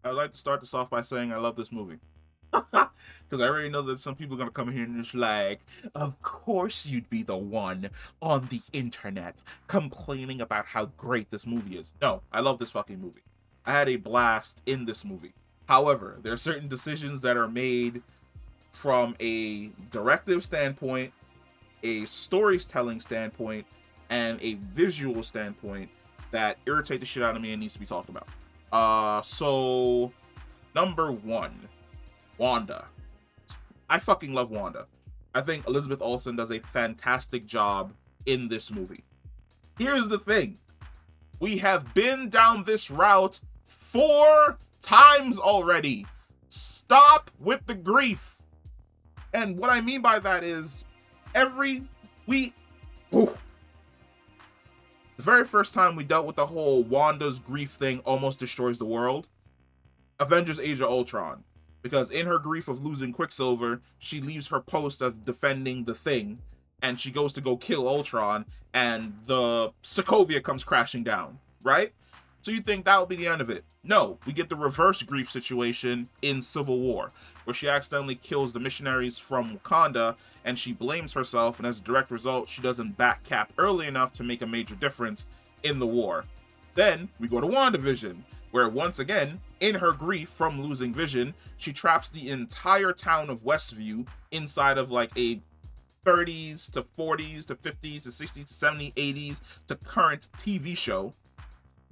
I'd like to start this off by saying I love this movie. Because I already know that some people are going to come in here and just like, of course you'd be the one on the internet complaining about how great this movie is. No, I love this fucking movie. I had a blast in this movie. However, there are certain decisions that are made from a directive standpoint, a storytelling standpoint, and a visual standpoint that irritate the shit out of me and needs to be talked about. So number one, Wanda. I fucking love Wanda. I think Elizabeth Olsen does a fantastic job in this movie. Here's the thing. We have been down this route 4 times already. Stop with the grief. And what I mean by that is every we the very first time we dealt with the whole Wanda's grief thing almost destroys the world, Avengers Age of Ultron. Because in her grief of losing Quicksilver, she leaves her post as defending the Thing, and she goes to go kill Ultron, and the Sokovia comes crashing down, right? So you think that would be the end of it. No, we get the reverse grief situation in Civil War, where she accidentally kills the missionaries from Wakanda, and she blames herself, and as a direct result, she doesn't back Cap early enough to make a major difference in the war. Then we go to WandaVision, where once again, in her grief from losing Vision, she traps the entire town of Westview inside of like a 30s to 40s to 50s to 60s to 70s, 80s to current TV show.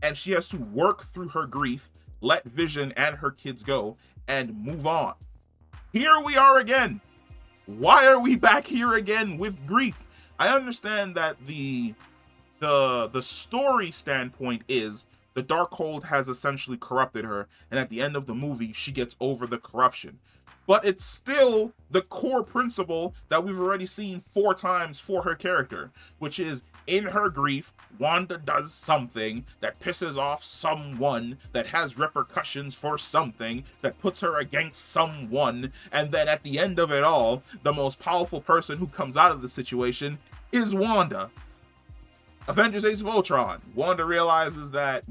And she has to work through her grief, let Vision and her kids go, and move on. Here we are again. Why are we back here again with grief? I understand that the story standpoint is the Darkhold has essentially corrupted her, and at the end of the movie, she gets over the corruption. But it's still the core principle that we've already seen 4 times for her character, which is in her grief, Wanda does something that pisses off someone, that has repercussions for something, that puts her against someone, and then at the end of it all, the most powerful person who comes out of the situation is Wanda. Avengers Age of Ultron. Wanda realizes that,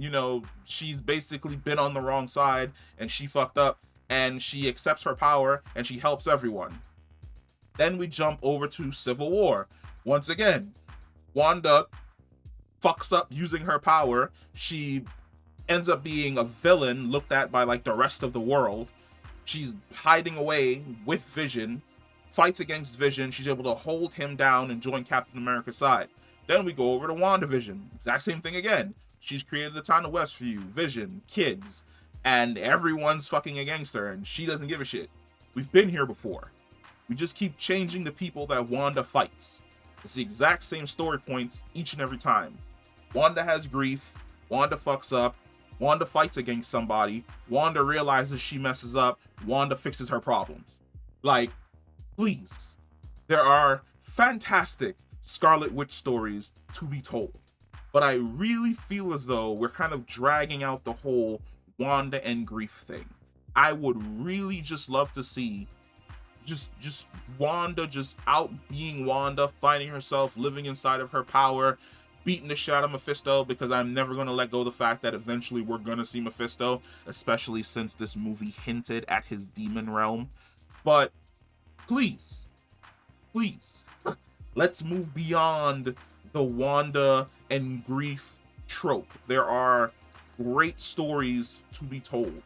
she's basically been on the wrong side and she fucked up, and she accepts her power and she helps everyone. Then we jump over to Civil War. Once again, Wanda fucks up using her power. She ends up being a villain looked at by like the rest of the world. She's hiding away with Vision, fights against Vision. She's able to hold him down and join Captain America's side. Then we go over to WandaVision. Exact same thing again. She's created the town of Westview, Vision, kids, and everyone's fucking against her, and she doesn't give a shit. We've been here before. We just keep changing the people that Wanda fights. It's the exact same story points each and every time. Wanda has grief. Wanda fucks up. Wanda fights against somebody. Wanda realizes she messes up. Wanda fixes her problems. Like, please. There are fantastic Scarlet Witch stories to be told. But I really feel as though we're kind of dragging out the whole Wanda and grief thing. I would really just love to see just Wanda just out being Wanda, finding herself, living inside of her power, beating the shit out of Mephisto, because I'm never going to let go of the fact that eventually we're going to see Mephisto, especially since this movie hinted at his demon realm. But please, let's move beyond the Wanda and grief trope. There are great stories to be told.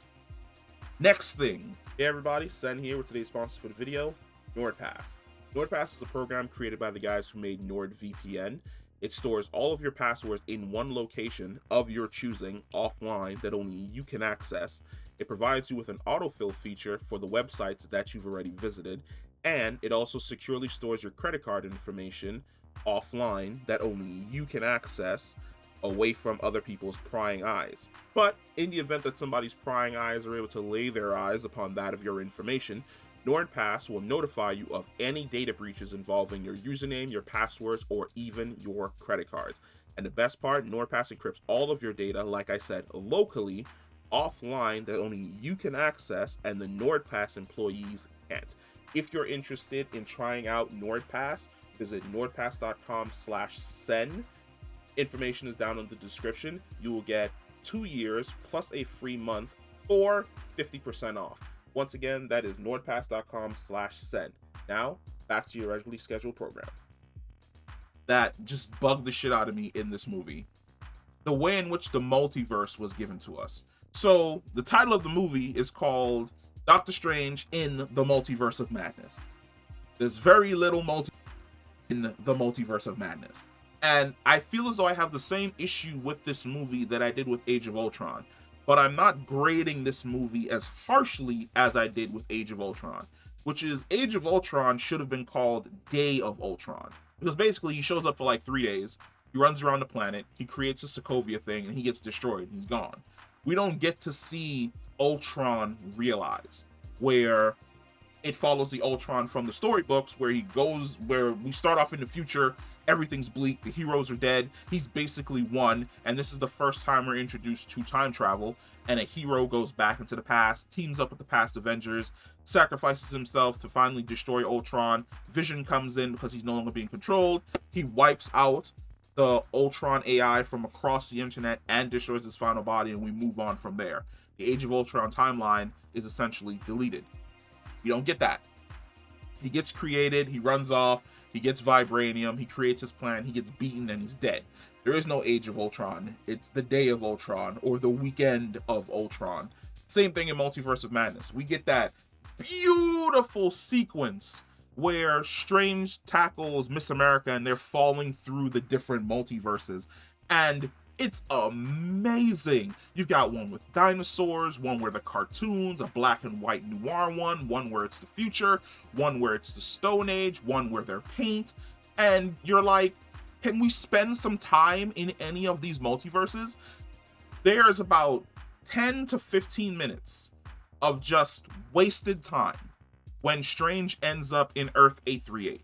Next thing. Hey everybody, Sen here with today's sponsor for the video, NordPass. NordPass is a program created by the guys who made NordVPN. It stores all of your passwords in one location of your choosing, offline, that only you can access. It provides you with an autofill feature for the websites that you've already visited, and it also securely stores your credit card information offline that only you can access, away from other people's prying eyes. But in the event that somebody's prying eyes are able to lay their eyes upon that of your information, NordPass will notify you of any data breaches involving your username, your passwords, or even your credit cards. And the best part, NordPass encrypts all of your data, like I said, locally, offline, that only you can access and the NordPass employees can't. If you're interested in trying out NordPass, visit nordpass.com/sen. Information is down in the description. You will get 2 years plus a free month for 50% off. Once again, that is nordpass.com/sen. Now, back to your regularly scheduled program. That just bugged the shit out of me in this movie. The way in which the multiverse was given to us. So, the title of the movie is called Doctor Strange in the Multiverse of Madness. There's very little in the Multiverse of Madness. And I feel as though I have the same issue with this movie that I did with Age of Ultron. But I'm not grading this movie as harshly as I did with Age of Ultron. Which is, Age of Ultron should have been called Day of Ultron. Because basically he shows up for like 3 days, he runs around the planet, he creates a Sokovia thing, and he gets destroyed. He's gone. We don't get to see Ultron realized, where it follows the Ultron from the storybooks, where he goes, where we start off in the future, everything's bleak, the heroes are dead, he's basically won, and this is the first time we're introduced to time travel, and a hero goes back into the past, teams up with the past Avengers, sacrifices himself to finally destroy Ultron. Vision comes in because he's no longer being controlled, he wipes out the Ultron AI from across the internet and destroys his final body, and we move on from there. The Age of Ultron timeline is essentially deleted. You don't get that. He gets created, he runs off, he gets vibranium, he creates his plan, he gets beaten, and he's dead. There is no Age of Ultron. It's the Day of Ultron, or the weekend of Ultron. Same thing in Multiverse of Madness. We get that beautiful sequence where Strange tackles Miss America and they're falling through the different multiverses. And it's amazing. You've got one with dinosaurs, one where the cartoons, a black and white noir one where it's the future, one where it's the Stone Age, one where they're paint. And you're like, can we spend some time in any of these multiverses? There's about 10 to 15 minutes of just wasted time when Strange ends up in Earth 838,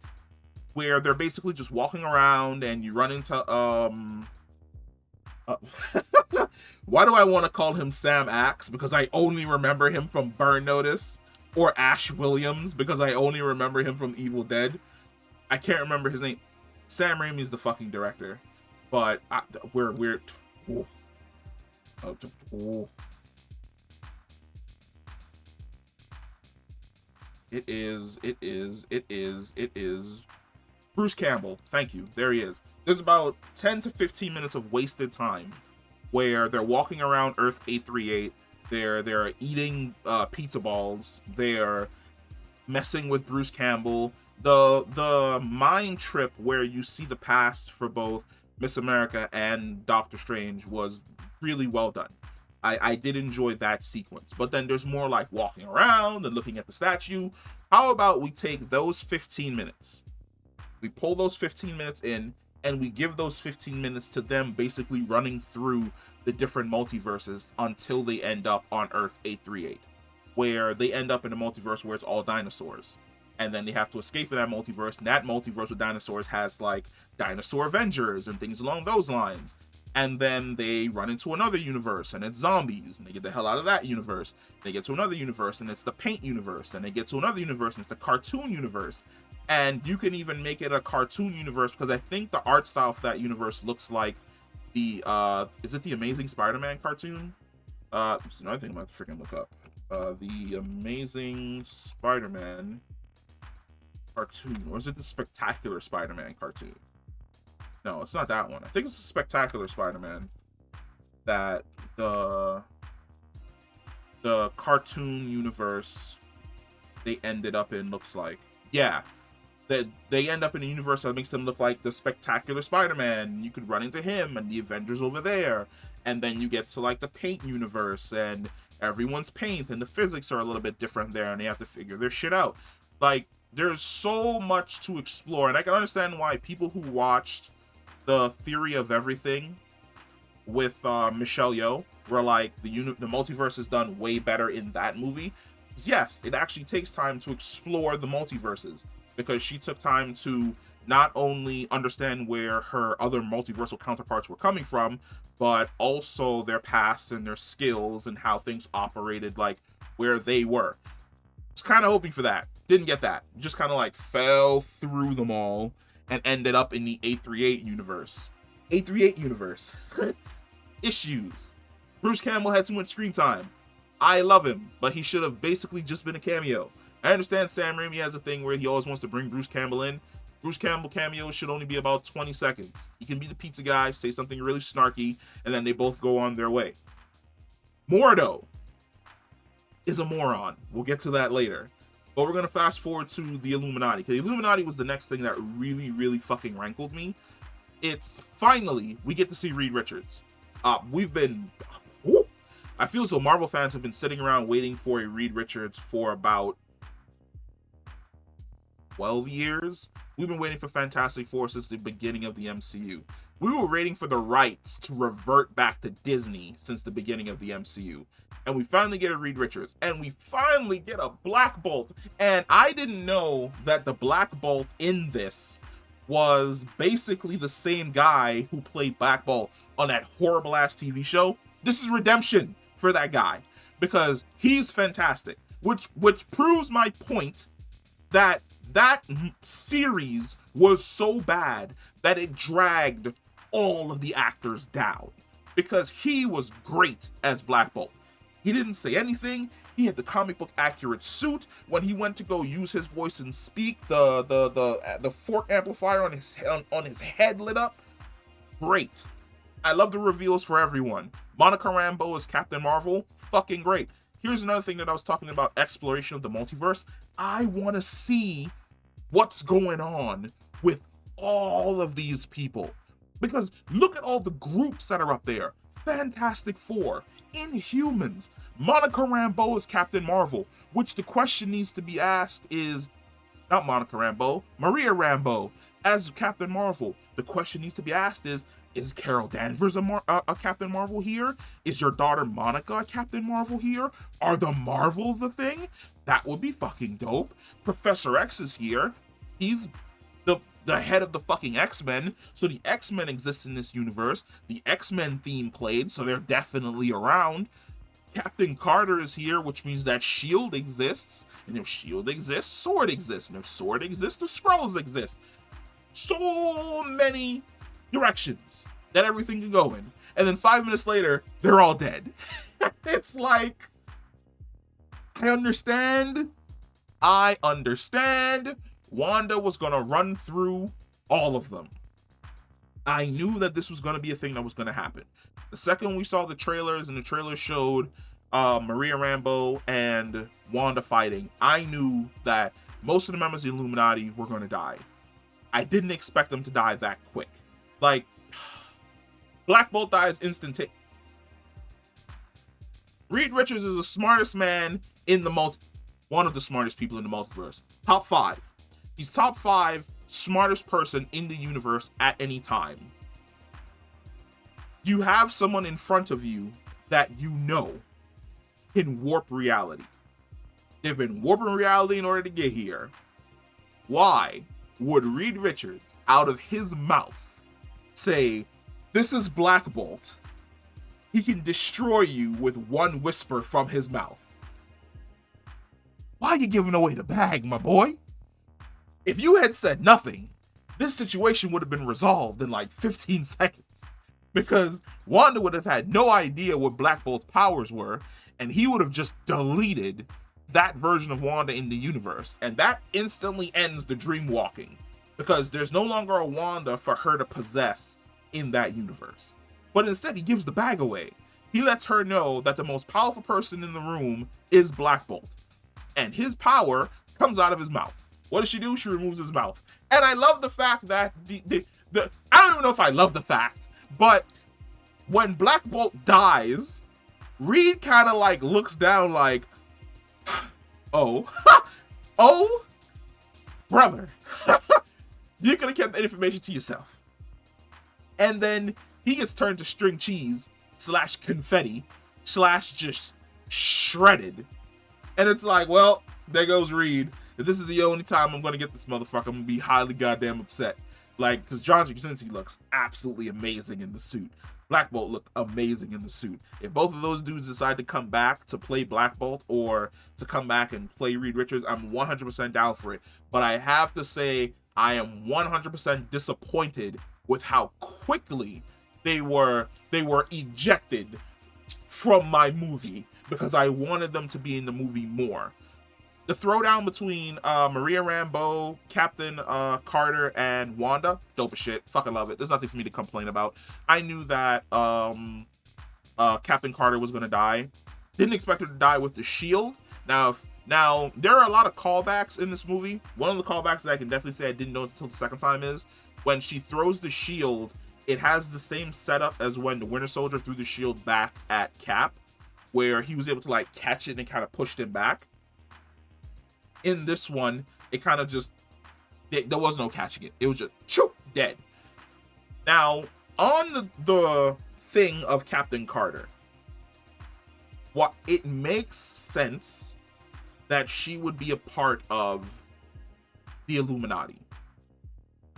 where they're basically just walking around and you run into why do I want to call him Sam Axe? Because I only remember him from Burn Notice. Or Ash Williams, because I only remember him from Evil Dead. I can't remember his name. Sam Raimi is the fucking director. But we're oh. Oh. It is Bruce Campbell. Thank you. There he is. There's about 10 to 15 minutes of wasted time where they're walking around Earth 838. They're eating pizza balls. They're messing with Bruce Campbell. The mind trip where you see the past for both Miss America and Doctor Strange was really well done. I did enjoy that sequence. But then there's more like walking around and looking at the statue. How about we take those 15 minutes? We pull those 15 minutes in, and we give those 15 minutes to them basically running through the different multiverses until they end up on Earth 838, where they end up in a multiverse where it's all dinosaurs. And then they have to escape from that multiverse, and that multiverse with dinosaurs has like Dinosaur Avengers and things along those lines. And then they run into another universe, and it's zombies, and they get the hell out of that universe. They get to another universe, and it's the paint universe, and they get to another universe, and it's the cartoon universe. And you can even make it a cartoon universe, because I think the art style for that universe looks like the, is it the Amazing Spider-Man cartoon? It's another thing I'm about to freaking look up. The Amazing Spider-Man cartoon, or is it the Spectacular Spider-Man cartoon? No, it's not that one. I think it's the Spectacular Spider-Man that the cartoon universe they ended up in looks like. Yeah, they end up in a universe that makes them look like the Spectacular Spider-Man. You could run into him and the Avengers over there. And then you get to like the paint universe, and everyone's paint, and the physics are a little bit different there, and they have to figure their shit out. Like, there's so much to explore, and I can understand why people who watched The Theory of Everything with Michelle Yeoh were like, the multiverse is done way better in that movie. Yes, it actually takes time to explore the multiverses, because she took time to not only understand where her other multiversal counterparts were coming from, but also their past and their skills and how things operated, like where they were. Was kind of hoping for that. Didn't get that. Just kind of like fell through them all and ended up in the 838 universe. 838 universe. Issues. Bruce Campbell had too much screen time. I love him, but he should have basically just been a cameo. I understand Sam Raimi has a thing where he always wants to bring Bruce Campbell in. Bruce Campbell cameo should only be about 20 seconds. He can be the pizza guy, say something really snarky, and then they both go on their way. Mordo is a moron. We'll get to that later. But we're going to fast forward to the Illuminati. Because the Illuminati was the next thing that really, really fucking rankled me. It's finally, we get to see Reed Richards. We've been... I feel as though Marvel fans have been sitting around waiting for a Reed Richards for about 12 years. We've been waiting for Fantastic Four since the beginning of the MCU. We were waiting for the rights to revert back to Disney since the beginning of the MCU. And we finally get a Reed Richards. And we finally get a Black Bolt. And I didn't know that the Black Bolt in this was basically the same guy who played Black Bolt on that horrible ass TV show. This is redemption for that guy. Because he's fantastic. Which proves my point that series was so bad that it dragged all of the actors down, because he was great as Black Bolt. He didn't say anything. He had the comic book accurate suit. When he went to go use his voice and speak, the fork amplifier on his head lit up. Great. I love the reveals for everyone. Monica Rambeau as Captain Marvel, fucking great. Here's another thing that I was talking about, exploration of the multiverse. I want to see what's going on with all of these people. Because look at all the groups that are up there. Fantastic Four, Inhumans, Monica Rambeau as Captain Marvel, which the question needs to be asked is, not Monica Rambeau, Maria Rambeau as Captain Marvel. The question needs to be asked is Carol Danvers a Captain Marvel here? Is your daughter Monica a Captain Marvel here? Are the Marvels the thing? That would be fucking dope. Professor X is here. He's the head of the fucking X-Men, so the X-Men exist in this universe. The X-Men theme played, so they're definitely around. Captain Carter is here, which means that S.H.I.E.L.D. exists, and if S.H.I.E.L.D. exists, S.W.O.R.D. exists, and if S.W.O.R.D. exists, the Skrulls exist. So many directions that everything can go in, and then 5 minutes later, they're all dead. It's like, I understand. Wanda was gonna run through all of them. I knew that this was gonna be a thing that was gonna happen. The second we saw the trailers and the trailers showed Maria Rambeau and Wanda fighting, I knew that most of the members of the Illuminati were gonna die. I didn't expect them to die that quick. Like, Black Bolt dies instantaneously. Reed Richards is the smartest man in the one of the smartest people in the multiverse. Top 5. He's top 5 smartest person in the universe at any time. You have someone in front of you that you know can warp reality. They've been warping reality in order to get here. Why would Reed Richards, out of his mouth, say, this is Black Bolt? He can destroy you with one whisper from his mouth. Why are you giving away the bag, my boy? If you had said nothing, this situation would have been resolved in like 15 seconds. Because Wanda would have had no idea what Black Bolt's powers were, and he would have just deleted that version of Wanda in the universe. And that instantly ends the dream walking. Because there's no longer a Wanda for her to possess in that universe. But instead, he gives the bag away. He lets her know that the most powerful person in the room is Black Bolt. And his power comes out of his mouth. What does she do? She removes his mouth. And I love the fact that I don't even know if I love the fact, but when Black Bolt dies, Reed kind of like looks down like, oh, oh, brother, you could have kept that information to yourself. And then he gets turned to string cheese / confetti / just shredded. And it's like, well, there goes Reed. If this is the only time I'm going to get this motherfucker, I'm going to be highly goddamn upset. Like, because John Krasinski looks absolutely amazing in the suit. Black Bolt looked amazing in the suit. If both of those dudes decide to come back to play Black Bolt or to come back and play Reed Richards, I'm 100% down for it. But I have to say, I am 100% disappointed with how quickly they were ejected from my movie. because I wanted them to be in the movie more. The throwdown between Maria Rambeau, Captain Carter, and Wanda, dope as shit. Fucking love it. There's nothing for me to complain about. I knew that Captain Carter was gonna die. Didn't expect her to die with the shield. Now there are a lot of callbacks in this movie. One of the callbacks that I can definitely say I didn't know until the second time is when she throws the shield. It has the same setup as when the Winter Soldier threw the shield back at Cap, where he was able to like catch it and kind of pushed him back. In this one, it kind of just, there was no catching it. It was just choop, dead. Now, on the thing of Captain Carter, what it makes sense that she would be a part of the Illuminati,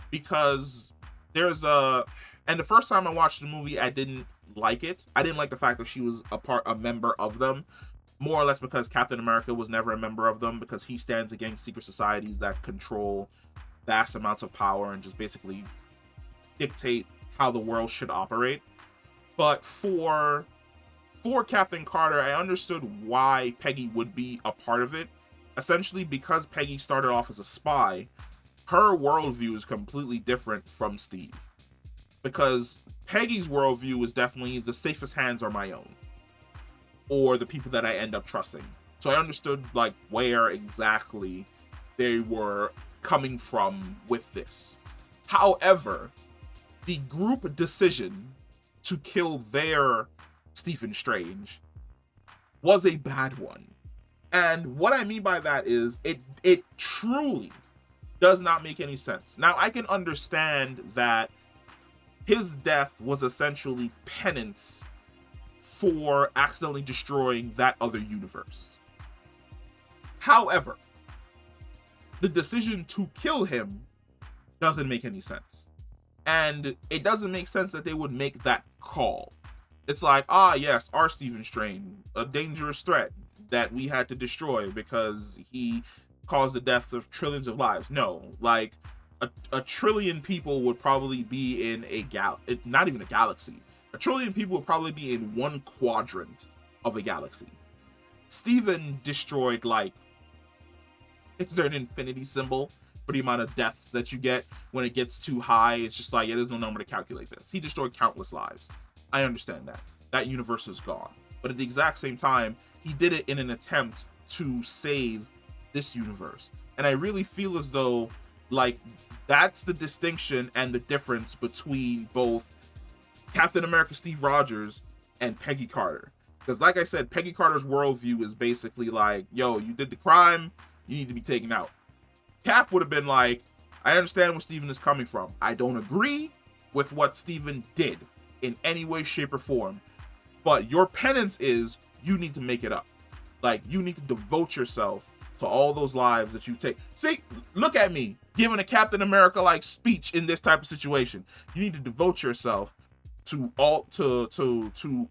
because there's and the first time I watched the movie, I didn't like it. I didn't like the fact that she was a member of them, more or less because Captain America was never a member of them, because he stands against secret societies that control vast amounts of power and just basically dictate how the world should operate. But for Captain Carter, I understood why Peggy would be a part of it. Essentially, because Peggy started off as a spy, her worldview is completely different from Steve. Because Peggy's worldview is definitely the safest hands are my own, or the people that I end up trusting. So I understood like where exactly they were coming from with this. However, the group decision to kill their Stephen Strange was a bad one. And what I mean by that is it truly does not make any sense. Now, I can understand that his death was essentially penance for accidentally destroying that other universe. However, the decision to kill him doesn't make any sense. And it doesn't make sense that they would make that call. It's like, yes, our Stephen Strange, a dangerous threat that we had to destroy because he caused the deaths of trillions of lives. No, like a trillion people would probably be in not even a galaxy. A trillion people would probably be in one quadrant of a galaxy. Steven destroyed, like, is there an infinity symbol for the amount of deaths that you get when it gets too high? It's just like, yeah, there's no number to calculate this. He destroyed countless lives. I understand that. That universe is gone. But at the exact same time, he did it in an attempt to save this universe. And I really feel as though, like, that's the distinction and the difference between both Captain America Steve Rogers and Peggy Carter. Because like I said, Peggy Carter's worldview is basically like, yo, you did the crime, you need to be taken out. Cap would have been like, I understand where Steven is coming from. I don't agree with what Steven did in any way, shape, or form. But your penance is you need to make it up. Like, you need to devote yourself to all those lives that you take. See, look at me giving a Captain America like speech in this type of situation. You need to devote yourself to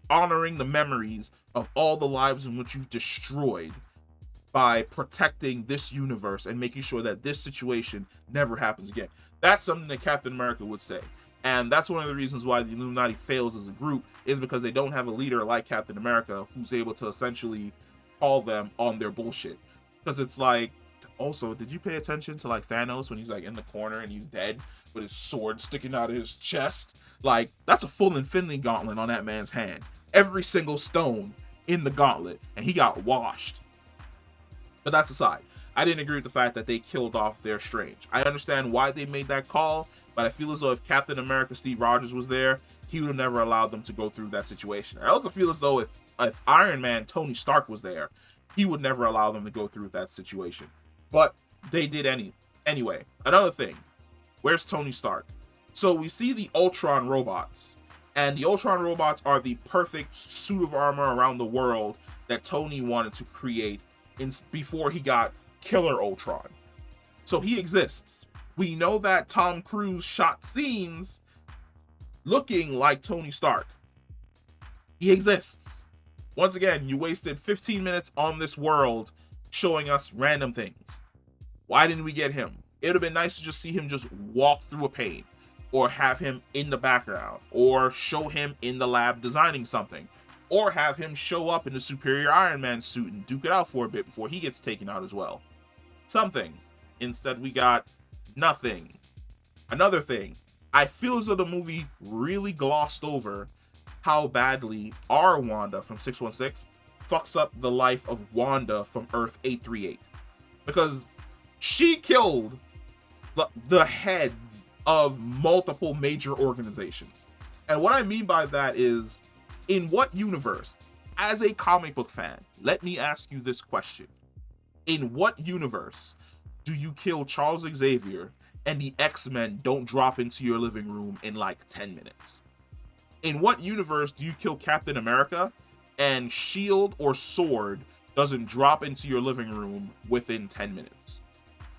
honoring the memories of all the lives in which you've destroyed by protecting this universe and making sure that this situation never happens again. That's something that Captain America would say. And that's one of the reasons why the Illuminati fails as a group, is because they don't have a leader like Captain America who's able to essentially call them on their bullshit. Because it's like, also, did you pay attention to like Thanos when he's like in the corner and he's dead with his sword sticking out of his chest? Like, that's a full Infinity Gauntlet on that man's hand. Every single stone in the gauntlet, and he got washed. But that's aside. I didn't agree with the fact that they killed off their Strange. I understand why they made that call, but I feel as though if Captain America Steve Rogers was there, he would have never allowed them to go through that situation. I also feel as though if Iron Man Tony Stark was there, he would never allow them to go through that situation. But they did anyway. Another thing, where's Tony Stark? So we see the Ultron robots, and the Ultron robots are the perfect suit of armor around the world that Tony wanted to create before he got Killer Ultron. So he exists. We know that Tom Cruise shot scenes looking like Tony Stark. He exists. Once again, you wasted 15 minutes on this world showing us random things. Why didn't we get him? It would have been nice to just see him just walk through a pane, or have him in the background, or show him in the lab designing something. or have him show up in the superior Iron Man suit and duke it out for a bit before he gets taken out as well. Something. Instead, we got nothing. Another thing, I feel as though the movie really glossed over how badly our Wanda from 616 fucks up the life of Wanda from Earth 838. Because she killed the head of multiple major organizations. And what I mean by that is, in what universe, as a comic book fan, let me ask you this question. In what universe do you kill Charles Xavier and the X-Men don't drop into your living room in like 10 minutes? In what universe do you kill Captain America and S.H.I.E.L.D. or S.W.O.R.D. doesn't drop into your living room within 10 minutes?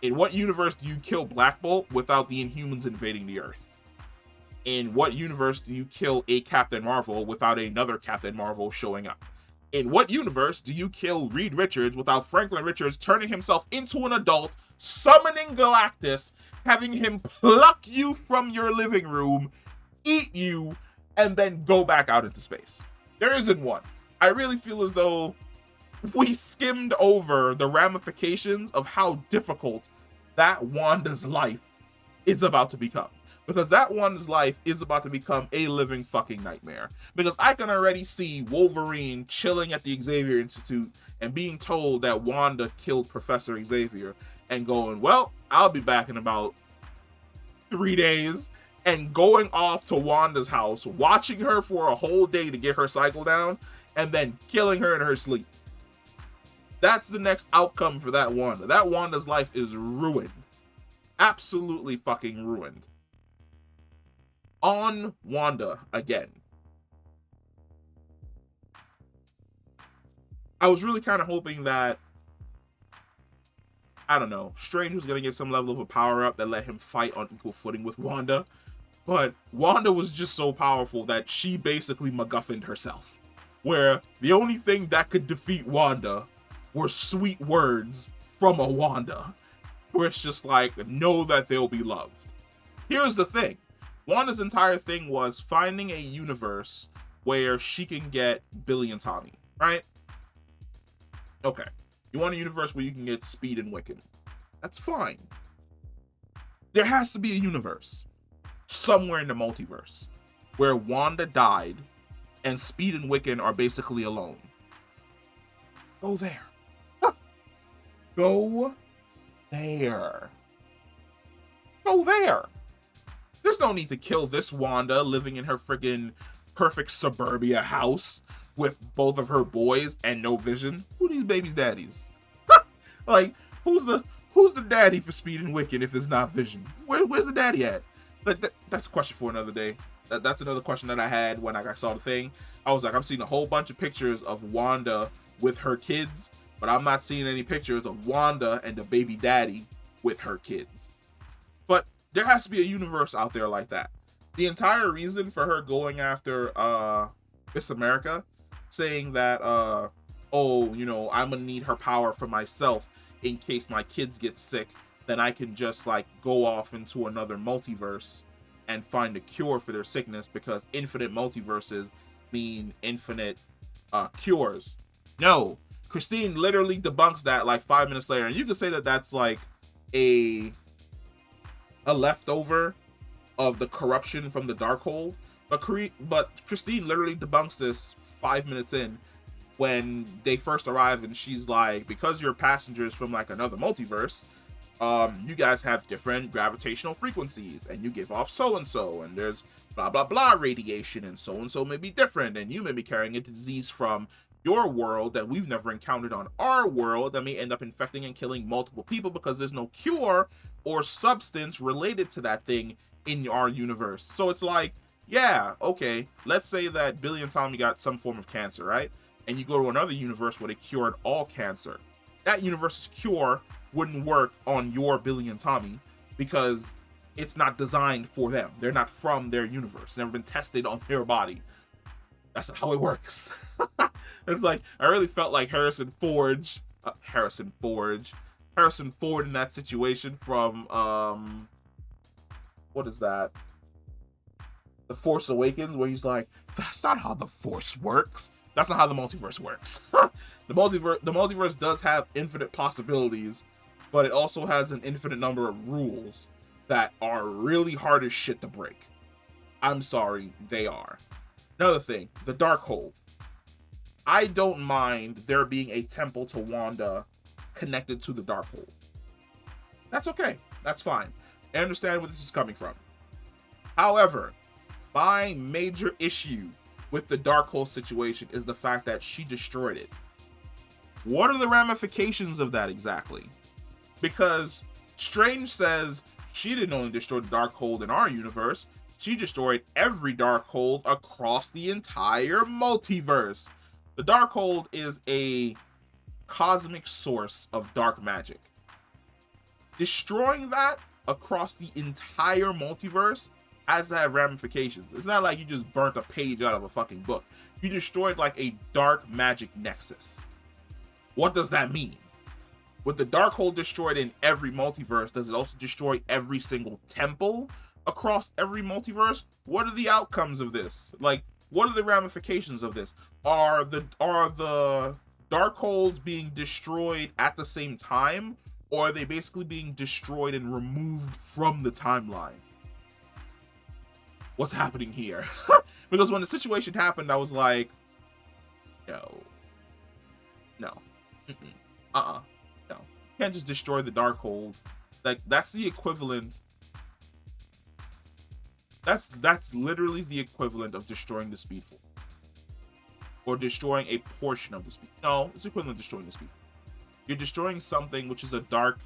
In what universe do you kill Black Bolt without the Inhumans invading the Earth? In what universe do you kill a Captain Marvel without another Captain Marvel showing up? In what universe do you kill Reed Richards without Franklin Richards turning himself into an adult, summoning Galactus, having him pluck you from your living room, eat you, and then go back out into space? There isn't one. I really feel as though we skimmed over the ramifications of how difficult that Wanda's life is about to become. Because that Wanda's life is about to become a living fucking nightmare. Because I can already see Wolverine chilling at the Xavier Institute and being told that Wanda killed Professor Xavier and going, well, I'll be back in about 3 days, and going off to Wanda's house, watching her for a whole day to get her cycle down, and then killing her in her sleep. That's the next outcome for that Wanda. That Wanda's life is ruined. Absolutely fucking ruined. On Wanda again. I was really kind of hoping that, I don't know, Strange was going to get some level of a power-up that let him fight on equal footing with Wanda. But Wanda was just so powerful that she basically MacGuffined herself. Where the only thing that could defeat Wanda were sweet words from a Wanda. Where it's just like, know that they'll be loved. Here's the thing. Wanda's entire thing was finding a universe where she can get Billy and Tommy, right? Okay. You want a universe where you can get Speed and Wiccan. That's fine. There has to be a universe somewhere in the multiverse where Wanda died and Speed and Wiccan are basically alone. Go there. Go there. Go there. There's no need to kill this Wanda living in her friggin' perfect suburbia house with both of her boys and no Vision. Who are these babies' daddies? Like, who's the daddy for Speed and Wiccan if it's not Vision? Where's the daddy at? That's a question for another day. That's another question that I had when I saw the thing. I was like, I'm seeing a whole bunch of pictures of Wanda with her kids, but I'm not seeing any pictures of Wanda and the baby daddy with her kids. But there has to be a universe out there like that. The entire reason for her going after Miss America, saying that, oh, you know, I'm gonna need her power for myself in case my kids get sick, then I can just like go off into another multiverse and find a cure for their sickness, because infinite multiverses mean infinite cures. No, Christine literally debunks that like 5 minutes later, and you can say that that's like a leftover of the corruption from the Darkhold, but Christine literally debunks this 5 minutes in when they first arrive, and she's like, because you're passengers from like another multiverse, you guys have different gravitational frequencies, and you give off so-and-so, and there's blah blah blah radiation, and so-and-so may be different, and you may be carrying a disease from your world that we've never encountered on our world that may end up infecting and killing multiple people because there's no cure or substance related to that thing in our universe. So it's like, yeah, okay, let's say that Billy and Tommy got some form of cancer, right? And you go to another universe where they cured all cancer. That universe's cure wouldn't work on your Billy and Tommy because it's not designed for them. They're not from their universe. It's never been tested on their body. That's not how it works. It's like, I really felt like Harrison Ford in that situation from, what is that? The Force Awakens, where he's like, that's not how the Force works. That's not how the multiverse works. The multiverse does have infinite possibilities, but it also has an infinite number of rules that are really hard as shit to break. I'm sorry, they are. Another thing, the Darkhold. I don't mind there being a temple to Wanda connected to the Darkhold. That's okay. That's fine. I understand where this is coming from. However, my major issue with the Darkhold situation is the fact that she destroyed it. What are the ramifications of that exactly? Because Strange says she didn't only destroy the Darkhold in our universe, she destroyed every Darkhold across the entire multiverse. The Darkhold is a cosmic source of dark magic. Destroying that across the entire multiverse has to have ramifications. It's not like you just burnt a page out of a fucking book. You destroyed like a dark magic nexus. What does that mean? With the Darkhold destroyed in every multiverse, does it also destroy every single temple across every multiverse? What are the outcomes of this? Like, what are the ramifications of this? Are the Darkholds being destroyed at the same time, or are they basically being destroyed and removed from the timeline? What's happening here? Because when the situation happened, I was like, no, no, no. You can't just destroy the Darkhold. Like, that's the equivalent. That's literally the equivalent of destroying the Speed Force, or destroying a portion of the Speed. No, it's equivalent to destroying the Speed Force. You're destroying something which is a dark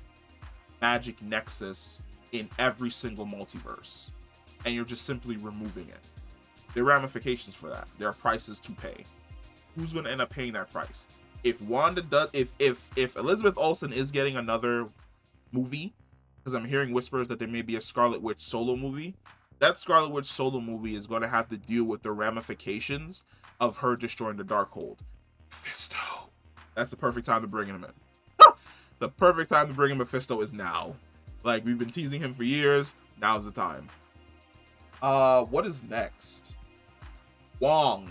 magic nexus in every single multiverse, and you're just simply removing it. There are ramifications for that. There are prices to pay. Who's going to end up paying that price? If Wanda does, if Elizabeth Olsen is getting another movie, because I'm hearing whispers that there may be a Scarlet Witch solo movie, that Scarlet Witch solo movie is going to have to deal with the ramifications of her destroying the Darkhold. Mephisto. That's the perfect time to bring him in. The perfect time to bring in Mephisto is now. Like, we've been teasing him for years. Now's the time. What is next? Wong.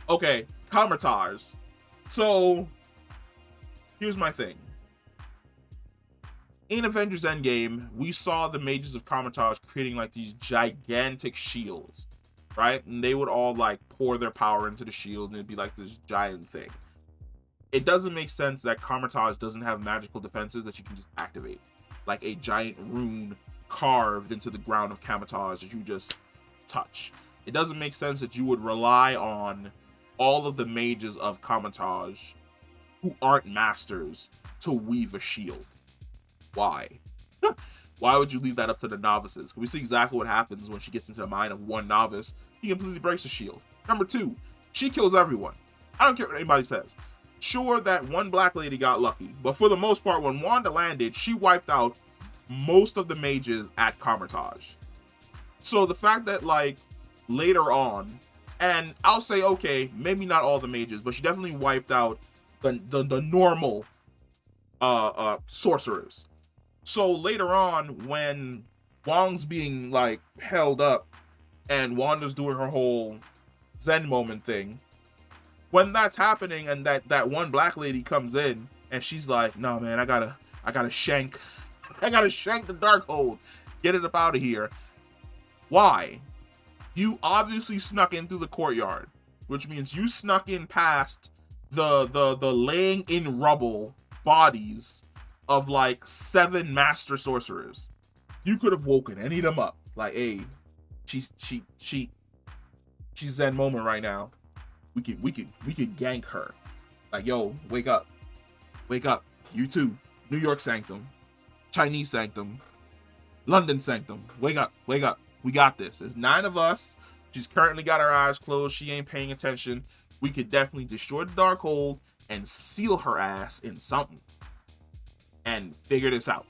Okay, Kamartaj. So, here's my thing. In Avengers Endgame, we saw the mages of Kamartaj creating like these gigantic shields, right? And they would all like pour their power into the shield and it'd be like this giant thing. It doesn't make sense that Kamartaj doesn't have magical defenses that you can just activate. Like a giant rune carved into the ground of Kamartaj that you just touch. It doesn't make sense that you would rely on all of the mages of Kamartaj who aren't masters to weave a shield. Why? Why would you leave that up to the novices? Because we see exactly what happens when she gets into the mind of one novice. He completely breaks the shield. Number two, she kills everyone. I don't care what anybody says. Sure, that one black lady got lucky, but for the most part, when Wanda landed, she wiped out most of the mages at Kamartaj. So the fact that, like, later on, and I'll say, okay, maybe not all the mages, but she definitely wiped out the normal sorcerers. So later on, when Wong's being, like, held up, and Wanda's doing her whole Zen moment thing, when that's happening and that one black lady comes in and she's like, no man, I gotta shank the Darkhold, get it up out of here. Why? You obviously snuck in through the courtyard, which means you snuck in past the laying in rubble bodies of like 7 master sorcerers. You could have woken any of them up. Like, hey, she's Zen moment right now. We could gank her. Like, yo, wake up. Wake up. You too. New York Sanctum. Chinese Sanctum. London Sanctum. Wake up. Wake up. We got this. There's 9 of us. She's currently got her eyes closed. She ain't paying attention. We could definitely destroy the Darkhold and seal her ass in something. And figure this out.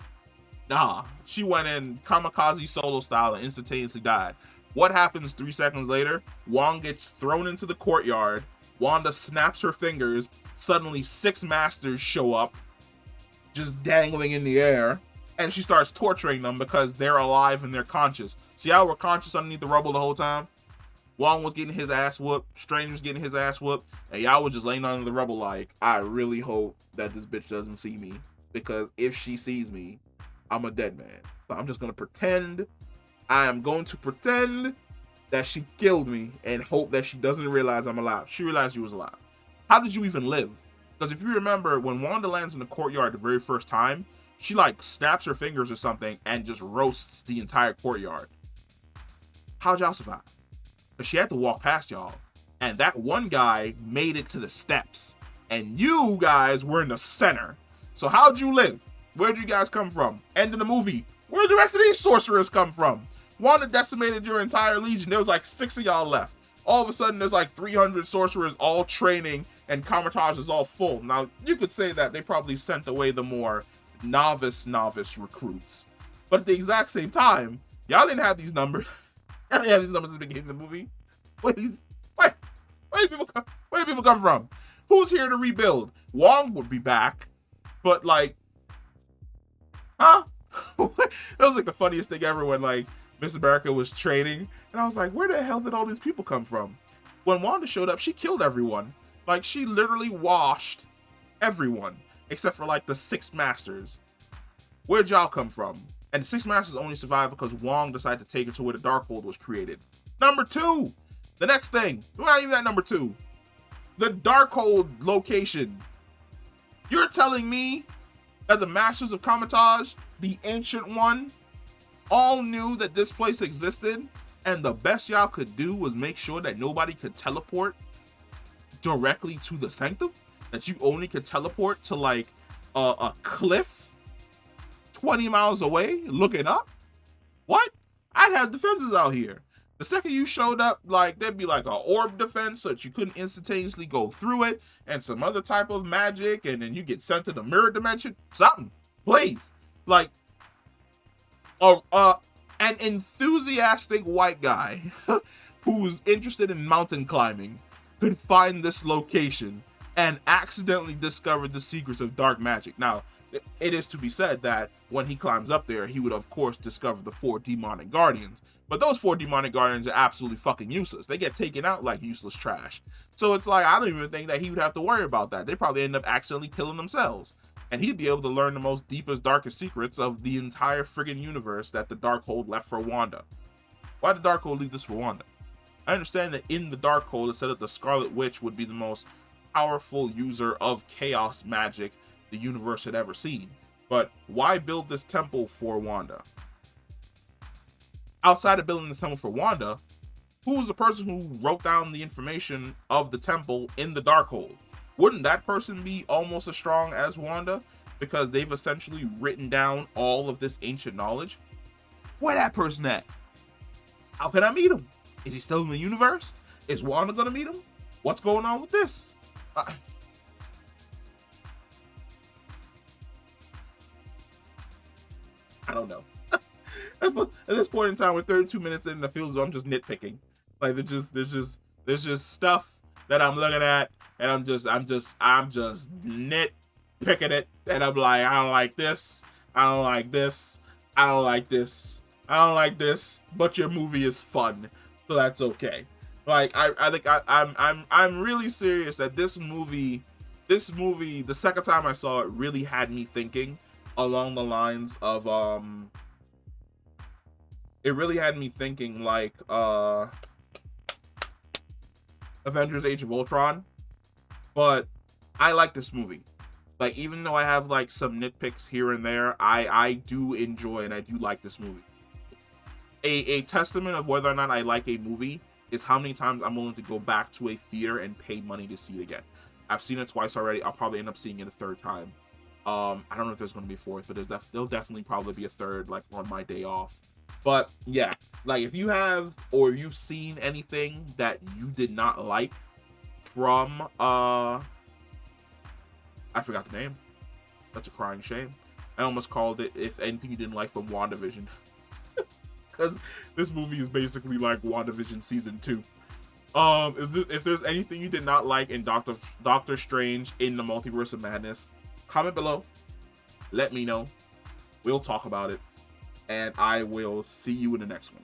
Nah. She went in kamikaze solo style and instantaneously died. What happens 3 seconds later? Wong gets thrown into the courtyard. Wanda snaps her fingers. Suddenly 6 masters show up, just dangling in the air. And she starts torturing them because they're alive and they're conscious. See how we're conscious underneath the rubble the whole time? Wong was getting his ass whooped. Strange was getting his ass whooped. And y'all was just laying under the rubble like, I really hope that this bitch doesn't see me. Because if she sees me, I'm a dead man. So I'm just going to pretend. I am going to pretend that she killed me and hope that she doesn't realize I'm alive. She realized she was alive. How did you even live? Because if you remember, when Wanda lands in the courtyard the very first time, she like snaps her fingers or something and just roasts the entire courtyard. How'd y'all survive? Because she had to walk past y'all. And that one guy made it to the steps. And you guys were in the center. So how'd you live? Where'd you guys come from? End of the movie. Where'd the rest of these sorcerers come from? Wanda decimated your entire legion. There was like 6 of y'all left. All of a sudden, there's like 300 sorcerers all training, and Kamartaj is all full. Now, you could say that they probably sent away the more novice recruits. But at the exact same time, y'all didn't have these numbers. Y'all didn't have these numbers at the beginning of the movie. Where do these people come from? Who's here to rebuild? Wong would be back, but like, huh? That was like the funniest thing ever when like Miss America was training, and I was like, where the hell did all these people come from? When Wanda showed up, she killed everyone. Like, she literally washed everyone, except for like the 6 masters. Where'd y'all come from? And the 6 masters only survived because Wong decided to take her to where the Darkhold was created. Number 2, the next thing, we're not even at number 2. The Darkhold location. You're telling me that the Masters of Kamartaj, the Ancient One, all knew that this place existed, and the best y'all could do was make sure that nobody could teleport directly to the sanctum? That you only could teleport to like a cliff 20 miles away looking up? What? I'd have defenses out here. The second you showed up, like, there'd be like an orb defense so that you couldn't instantaneously go through it, and some other type of magic, and then you get sent to the mirror dimension. Something, please. Like, an enthusiastic white guy who's interested in mountain climbing could find this location and accidentally discover the secrets of dark magic. Now, it is to be said that when he climbs up there, he would of course discover the 4 demonic guardians. But those 4 demonic guardians are absolutely fucking useless. They get taken out like useless trash. So it's like, I don't even think that he would have to worry about that. They probably end up accidentally killing themselves. And he'd be able to learn the most deepest, darkest secrets of the entire friggin' universe that the Darkhold left for Wanda. Why did Darkhold leave this for Wanda? I understand that in the Darkhold, it said that the Scarlet Witch would be the most powerful user of chaos magic the universe had ever seen. But why build this temple for Wanda? Outside of building this temple for Wanda, who was the person who wrote down the information of the temple in the Darkhold? Wouldn't that person be almost as strong as Wanda? Because they've essentially written down all of this ancient knowledge? Where that person at? How can I meet him? Is he still in the universe? Is Wanda gonna meet him? What's going on with this? I don't know. At this point in time, we're 32 minutes in, and it feels I'm just nitpicking. Like there's just stuff that I'm looking at, and I'm just nitpicking it, and I'm like, I don't like this, I don't like this, I don't like this, I don't like this, but your movie is fun, so that's okay. Like I think I'm really serious that this movie, the second time I saw it, really had me thinking along the lines of it really had me thinking like Avengers Age of Ultron. But I like this movie. Like, even though I have like some nitpicks here and there, I do enjoy and I do like this movie. A testament of whether or not I like a movie is how many times I'm willing to go back to a theater and pay money to see it again. I've seen it twice already. I'll probably end up seeing it a third time. I don't know if there's going to be a fourth, but there'll definitely probably be a third, like on my day off. But yeah, like if you have, or you've seen anything that you did not like from, I forgot the name. That's a crying shame. I almost called it, if anything you didn't like from WandaVision. Because this movie is basically like WandaVision season 2. If there's anything you did not like in Doctor Strange in the Multiverse of Madness, comment below. Let me know. We'll talk about it. And I will see you in the next one.